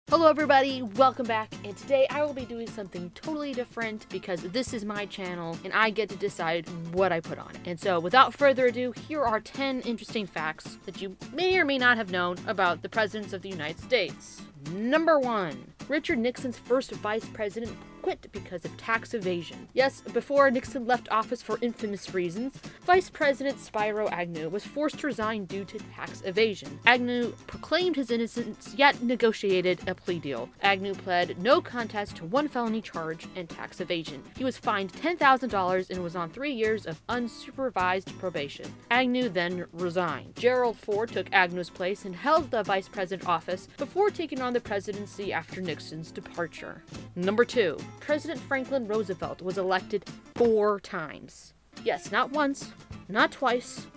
Hello everybody, welcome back, and today I will be doing something totally different because this is my channel and I get to decide what I put on it. And so without further ado, here are 10 interesting facts that you may or may not have known about the presidents of the United States. Number 1. Richard Nixon's first vice president quit because of tax evasion. Yes, before Nixon left office for infamous reasons, Vice President Spiro Agnew was forced to resign due to tax evasion. Agnew proclaimed his innocence, yet negotiated a plea deal. Agnew pled no contest to one felony charge and tax evasion. He was fined $10,000 and was on 3 years of unsupervised probation. Agnew then resigned. Gerald Ford took Agnew's place and held the vice president office before taking on the presidency after Nixon's departure. Number 2. President Franklin Roosevelt was elected 4 times. Yes, not once, not twice,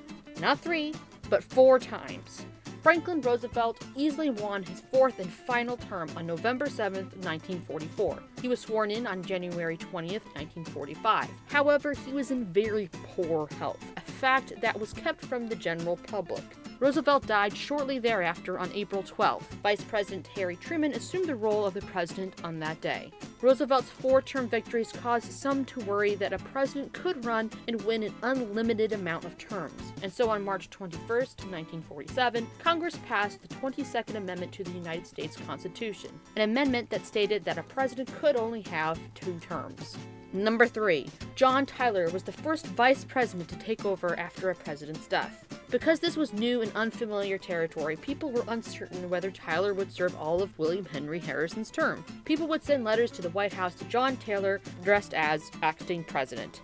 not 3, but 4 times. Franklin Roosevelt easily won his 4th and final term on November 7th, 1944. He was sworn in on January 20th, 1945. However, he was in very poor health, a fact that was kept from the general public. Roosevelt died shortly thereafter on April 12th. Vice President Harry Truman assumed the role of the president on that day. Roosevelt's 4-term victories caused some to worry that a president could run and win an unlimited amount of terms. And so on March 21st, 1947, Congress passed the 22nd Amendment to the United States Constitution, an amendment that stated that a president could only have 2 terms. Number 3. John Tyler was the first vice president to take over after a president's death. Because this was new and unfamiliar territory, people were uncertain whether Tyler would serve all of William Henry Harrison's term. People would send letters to the White House to John Taylor, addressed as acting president.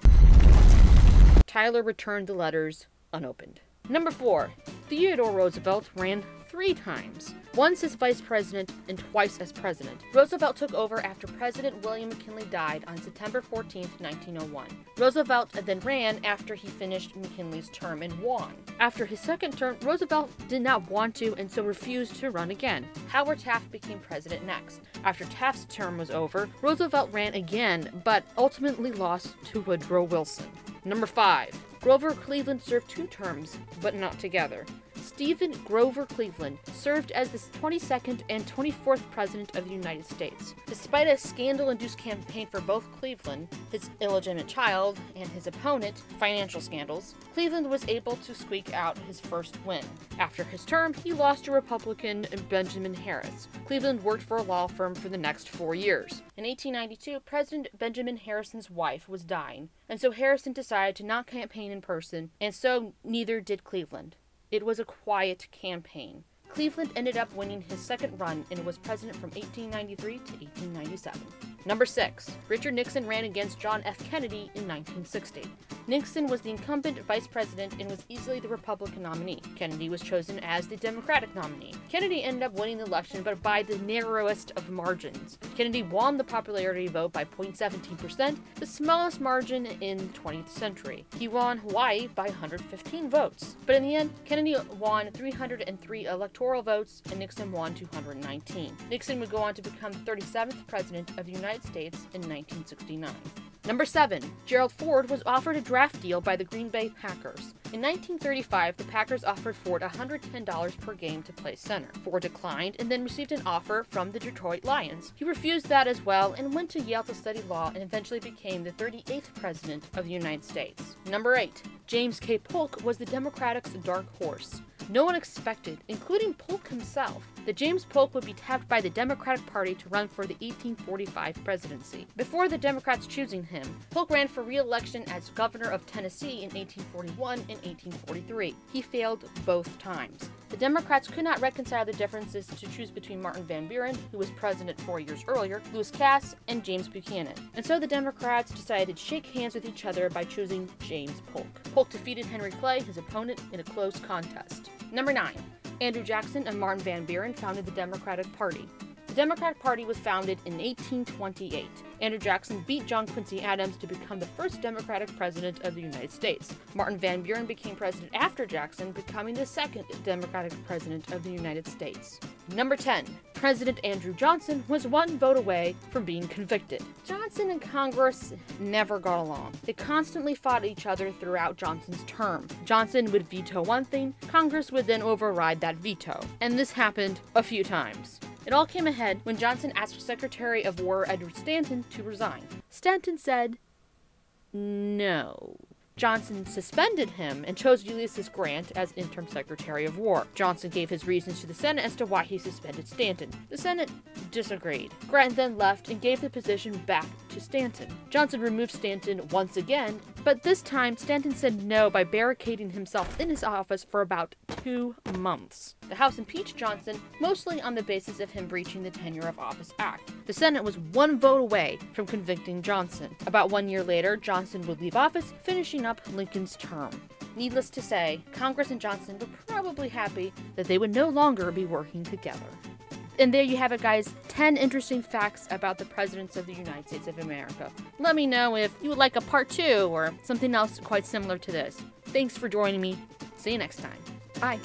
Tyler returned the letters unopened. Number 4. Theodore Roosevelt ran 3 times, once as vice president and twice as president. Roosevelt took over after President William McKinley died on September 14, 1901. Roosevelt then ran after he finished McKinley's term and won. After his second term, Roosevelt did not want to and so refused to run again. Howard Taft became president next. After Taft's term was over, Roosevelt ran again, but ultimately lost to Woodrow Wilson. Number 5. Grover Cleveland served 2 terms, but not together. Stephen Grover Cleveland served as the 22nd and 24th President of the United States. Despite a scandal-induced campaign for both Cleveland, his illegitimate child, and his opponent, financial scandals, Cleveland was able to squeak out his first win. After his term, he lost to Republican Benjamin Harris. Cleveland worked for a law firm for the next 4 years. In 1892, President Benjamin Harrison's wife was dying, and so Harrison decided to not campaign in person, and so neither did Cleveland. It was a quiet campaign. Cleveland ended up winning his second run and was president from 1893 to 1897. Number 6. Richard Nixon ran against John F. Kennedy in 1960. Nixon was the incumbent vice president and was easily the Republican nominee. Kennedy was chosen as the Democratic nominee. Kennedy ended up winning the election, but by the narrowest of margins. Kennedy won the popularity vote by 0.17%, the smallest margin in the 20th century. He won Hawaii by 115 votes. But in the end, Kennedy won 303 electoral votes and Nixon won 219. Nixon would go on to become the 37th president of the United States in 1969. Number 7. Gerald Ford was offered a draft deal by the Green Bay Packers. In 1935, the Packers offered Ford $110 per game to play center. Ford declined and then received an offer from the Detroit Lions. He refused that as well and went to Yale to study law and eventually became the 38th president of the United States. Number 8. James K. Polk was the Democrats' dark horse. No one expected, including Polk himself, that James Polk would be tapped by the Democratic Party to run for the 1845 presidency. Before the Democrats choosing him, Polk ran for re-election as governor of Tennessee in 1841 and 1843. He failed both times. The Democrats could not reconcile the differences to choose between Martin Van Buren, who was president 4 years earlier, Lewis Cass, and James Buchanan. And so the Democrats decided to shake hands with each other by choosing James Polk. Polk defeated Henry Clay, his opponent, in a close contest. Number 9. Andrew Jackson and Martin Van Buren founded the Democratic Party. The Democratic Party was founded in 1828. Andrew Jackson beat John Quincy Adams to become the first Democratic president of the United States. Martin Van Buren became president after Jackson, becoming the second Democratic president of the United States. Number 10. President Andrew Johnson was 1 vote away from being convicted. Johnson and Congress never got along. They constantly fought each other throughout Johnson's term. Johnson would veto one thing, Congress would then override that veto. And this happened a few times. It all came ahead when Johnson asked Secretary of War Edward Stanton to resign. Stanton said no. Johnson suspended him and chose Ulysses Grant as interim Secretary of War. Johnson gave his reasons to the Senate as to why he suspended Stanton. The Senate disagreed. Grant then left and gave the position back to Stanton. Johnson removed Stanton once again, but this time Stanton said no by barricading himself in his office for about 2 months. The House impeached Johnson, mostly on the basis of him breaching the Tenure of Office Act. The Senate was 1 vote away from convicting Johnson. About 1 year later, Johnson would leave office, finishing up Lincoln's term. Needless to say, Congress and Johnson were probably happy that they would no longer be working together. And there you have it, guys. 10 interesting facts about the presidents of the United States of America. Let me know if you would like a part 2 or something else quite similar to this. Thanks for joining me. See you next time. Bye.